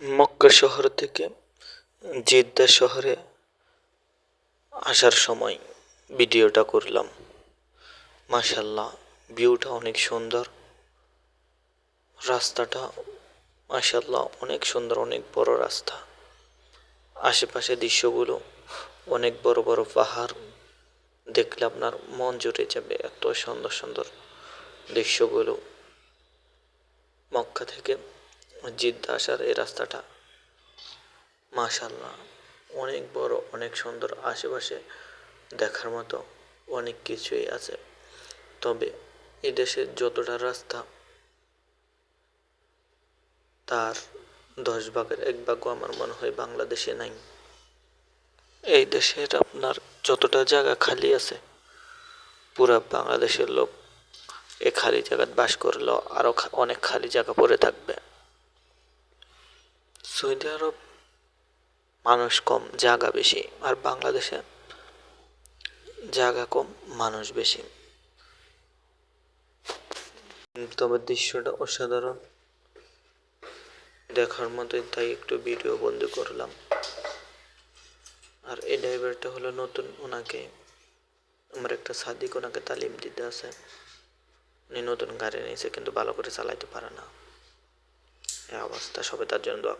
মক্কা শহর থেকে জেদ্দা শহরে আসার সময় ভিডিওটা করলাম। মাশাল্লাহ, ভিউটা অনেক সুন্দর, রাস্তাটা মাশাল্লাহ অনেক সুন্দর, অনেক বড় রাস্তা। আশেপাশে দৃশ্যগুলো অনেক বড় বড় পাহাড়, দেখলে আপনার মন জুড়ে যাবে, এত সুন্দর সুন্দর দৃশ্যগুলো। মক্কা থেকে জেদ্দা আসার এই রাস্তাটা মাশাল্লাহ অনেক বড়, অনেক সুন্দর। আশেপাশে দেখার মতো অনেক কিছুই আছে। তবে এদেশের যতটা রাস্তা, তার 10 ভাগের 1 ভাগও আমার মনে হয় বাংলাদেশে নাই। এই দেশের আপনার যতটা জায়গা খালি আছে, পুরা বাংলাদেশের লোক এই খালি জায়গায় বাস করলেও আরো অনেক খালি জায়গা পড়ে থাকবে। সৌদি আরব মানুষ কম, জায়গা বেশি, আর বাংলাদেশে জায়গা কম, মানুষ বেশি। তবে দৃশ্যটা অসাধারণ, দেখার মতোই, তাই একটু ভিডিও বন্দি করলাম। আর এই ড্রাইভারটা হলো নতুন, ওনাকে আমার একটা সাদিক ওনাকে তালিম দিতে আছে। উনি নতুন গাড়ি নিয়েছে কিন্তু ভালো করে চালাইতে পারে না, এই অবস্থা। সবাই তার জন্য দোয়া